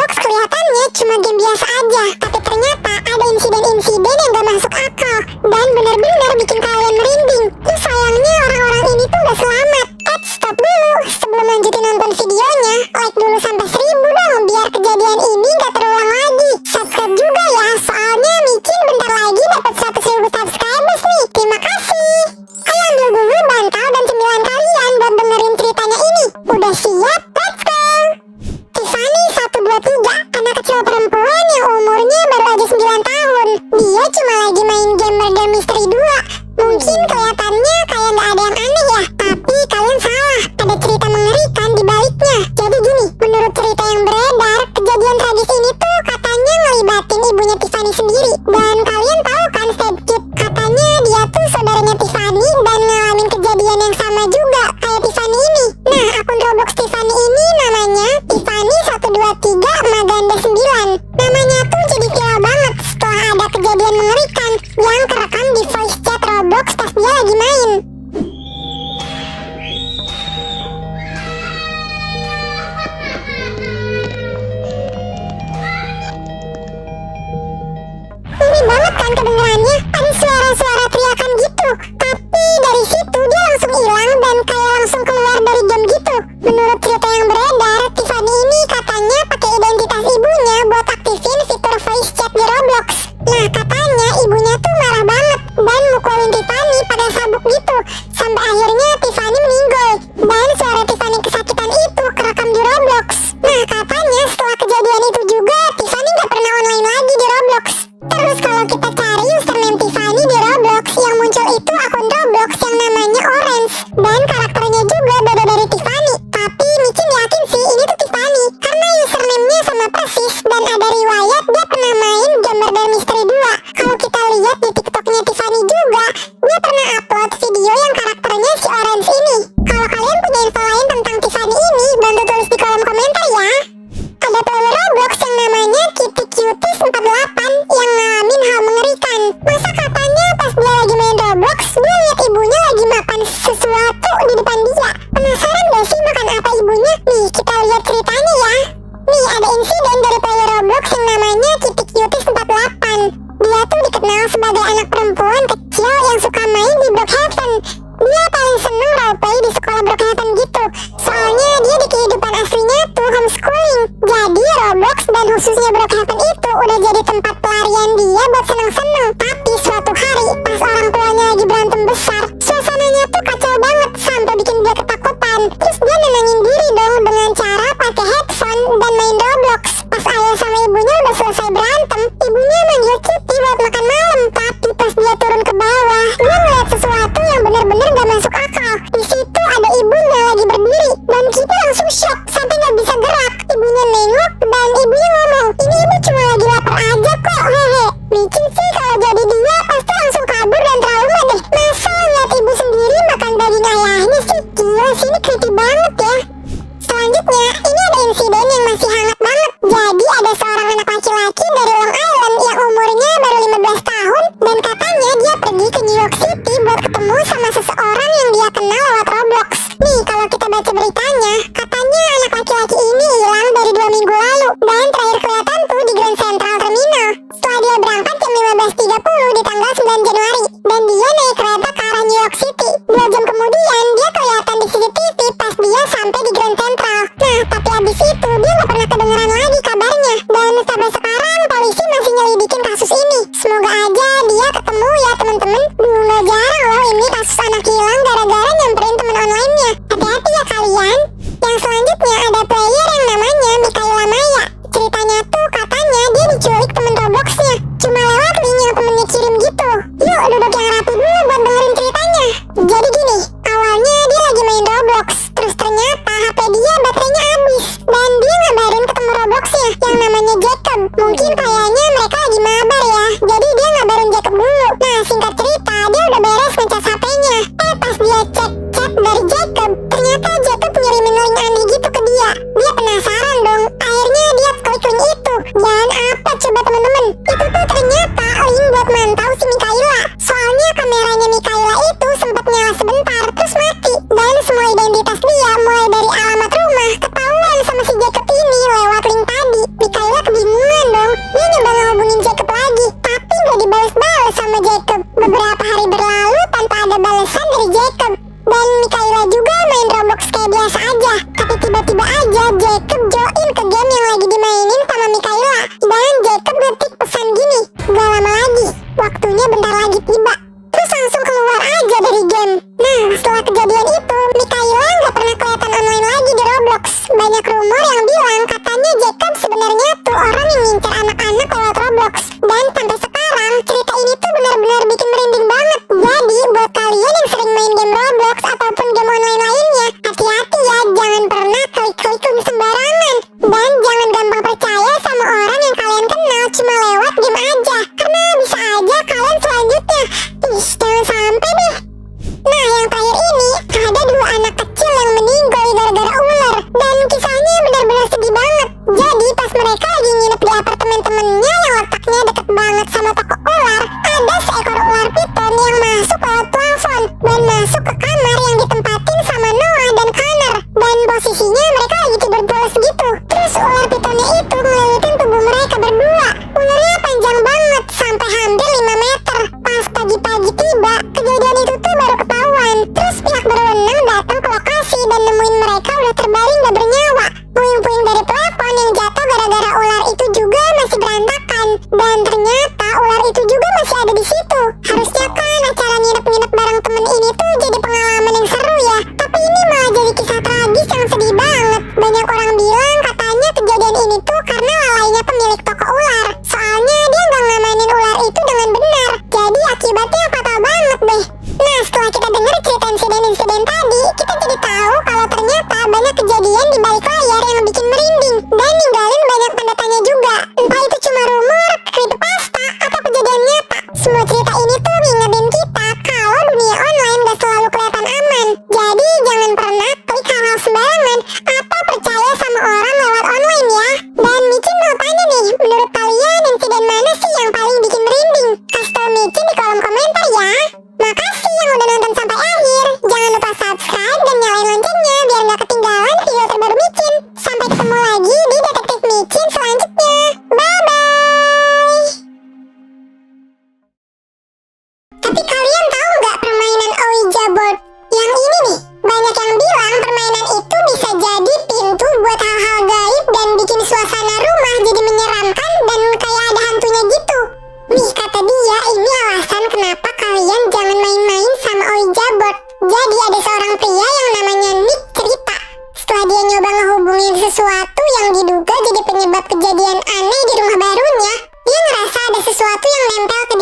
Roblox kelihatannya cuma game biasa aja, tapi ternyata ada insiden-insiden yang gak masuk akal dan benar-benar bikin kalian merinding. Sayangnya orang-orang ini tuh gak selamat. Stop dulu, sebelum lanjutin nonton videonya, like dulu sampai 1000 dong, biar kejadian ini gak terulang lagi. Subscribe juga ya, soalnya Micin bentar lagi dapat 100.000 subscribers nih. Terima kasih. Ayo ambil dulu bantal dan cemilan kalian buat dengerin ceritanya ini. Udah siap? Let's go! Tiffany 123, anak kecil perempuan yang umurnya baru aja 9 tahun. Dia cuma lagi main game Murder Mystery 2. Mungkin kelihatannya kayak gak ada yang aneh ya, tapi kalian salah. Ada cerita mengerikan di baliknya. Jadi gini, menurut cerita yang beredar, kejadian tragis ini tuh katanya ngelibatin ibunya Tiffany sendiri. Dan kalian tahu kan Step Kid? Katanya dia tuh saudaranya Tiffany dan ngalamin kejadian yang sama juga kayak Tiffany ini. Nah, akun Roblox Tiffany ini namanya Tiffany 123 Maganda 9. Namanya tuh jadi viral banget setelah ada kejadian mengerikan yang kerekam di voice chat Roblox pas dia lagi main. Ngeri banget kan kedengarannya, ada suara-suara teriakan gitu. Tapi dari situ dia langsung hilang dan kayak langsung keluar dari game gitu. Menurut cerita yang beredar, Tiffany ini katanya pakai identitas ibunya buat aktifin fitur voice chat di Roblox. Nah, katanya ibunya tuh marah banget dan mukulin Tiffany pakai sabuk gitu, sampai akhirnya Tiffany meninggal. Dan suara Tiffany kesakitan itu kerekam di Roblox. Nah, katanya setelah kejadian itu juga Tiffany gak pernah online lagi di Roblox. Terus kalau kita cari username Tiffany di Roblox, yang muncul itu akun Roblox yang namanya Orange. Dan karakternya juga beda dari Tiffany. Tapi Micin yakin sih ini tuh Tiffany, karena username-nya sama persis. Dan ada riwayat dia pernah main game Murder Mystery 2. Kalau kita lihat di TikToknya Tiffany juga, dia pernah upload video yang karakternya si Orange ini. Kalau kalian punya info lain tentang Tiffany ini, bantu tulis di kolom komentar ya. Ada player Roblox yang namanya Kitty Cuties 48 yang ngalamin hal mengerikan. Masa katanya pas dia lagi main Roblox, dia lihat ibunya lagi makan sesuatu di depan dia. Penasaran gak sih makan apa ibunya? Nih, kita lihat ceritanya ya. Nih, ada insiden dari player Roblox yang namanya Kitty Cuties 48. Dia tuh dikenal sebagai anak perempuan kecil yang suka main di Brookhaven. Dia paling seneng roleplay di sekolah Brookhaven gitu. Soalnya dia di kehidupan aslinya tuh homeschooling. Jadi Roblox dan khususnya Brookhaven itu udah jadi tempat pelarian dia buat seneng-seneng. Tapi suatu hari pas orang tuanya lagi berantem besar, suasananya tuh kacau banget sampai bikin dia ketakutan. Terus dia nenangin diri dong dengan cara pakai headphone dan main Roblox. Pas ayah sama ibunya udah selesai berantem, ibunya manggil Kitty buat makan malam. Tapi pas dia turun ke bawah, dia ngeliat sesuatu yang bener-bener gak masuk akal. Di situ ada ibunya lagi berdiri dan Kitty langsung shock sampai gak bisa gerak. Ibunya nengok dan ibunya ngomong, ini ibu cuma lagi lapar aja kok, hehe. Micin sih kalau jadi dia game yang lagi dimainin sama Mikaela. Dan Jacob ngetik pesan gini, "Gak lama lagi, waktunya bentar lagi tiba." Terus langsung keluar aja dari game. Nah, setelah kejadian itu, Mikaela nggak pernah kelihatan online lagi di Roblox. Banyak rumor yang bilang katanya Jacob sebenarnya tuh orang yang ngincer anak-anak lewat Roblox. Dan sampai sekarang, cerita ini tuh benar-benar bikin merinding banget. Jadi, buat kalian yang sering main game Roblox ataupun game online lainnya, hati-hati ya, jangan pernah klik-klik link sembarangan. Dan jangan gampang percaya sama orang yang kalian kenal cuma lewat game aja. Karena bisa aja kalian selanjutnya, jangan sampai deh. Nah, yang terakhir ini, ada 2 anak kecil yang meninggal gara-gara ular. Dan kisahnya benar-benar sedih banget. Jadi, pas mereka lagi nginep di apartemen temennya yang letaknya deket banget sama toko ular, ada seekor ular piton yang masuk lewat plafon dan masuk ke kamar yang ditempatin sama Noah dan Connor. Dan posisinya mereka lagi tidur pulas gitu. Terus ular pitonnya itu ngeliatin tubuh mereka berdua. Ularnya panjang banget, sampai hampir 5 meter. Pas pagi-pagi tiba, kejadian itu tuh baru ketahuan. Terus pihak berwenang datang ke lokasi dan nemuin mereka udah terbaring gak bernyawa. Puing-puing dari plafon yang jatuh gara-gara ular itu juga masih berantakan. Dan ternyata ular itu juga masih ada di situ. Harusnya kan acara nginep-nginep bareng temen ini tuh jadi pengalaman yang seru ya. Tapi ini malah jadi kisah tragis yang sedih banget. Banyak orang bilang katanya kejadian ini tuh karena lalainya pemilik toko ular. Soalnya dia gak ngamanin ular itu dengan benar. Jadi akibatnya fatal banget deh. Nah, setelah kita dengar cerita insiden-insiden tadi, kita jadi tahu kalau ternyata banyak kejadian di balik layar yang bikin merinding dan ninggalin banyak tanda tanya juga. Entah itu cuma rumor, creepypasta, atau kejadian nyata. Semua cerita ini tuh ngingetin kita kalau dunia online gak selalu kelihatan aman. Jadi jangan pernah klik hal-hal sembarangan atau percaya sama orang lewat online ya. Dan Micin mau tanya nih, menurut kalian insiden mana sih yang paling bikin merinding? Kasih tau Micin di kolom komentar ya. Makasih yang udah nonton sampai akhir. Jangan lupa subscribe dan nyalain loncengnya biar gak ketinggalan video terbaru Micin. Sampai ketemu lagi di Detektif Micin selanjutnya. Bye-bye. Tapi kalian tahu nggak permainan Ouija board? Yang ini nih, banyak yang bilang permainan itu bisa jadi pintu buat hal-hal gaib dan bikin suasana rumah jadi menyeramkan dan kayak ada hantunya gitu. Nih kata dia, ini alasan kenapa kalian jangan main-main sama Ouija board. Jadi ada seorang pria yang namanya Nick cerita, setelah dia nyoba ngehubungin sesuatu yang diduga jadi penyebab kejadian aneh di rumah barunya, dia ngerasa ada sesuatu yang nempel ke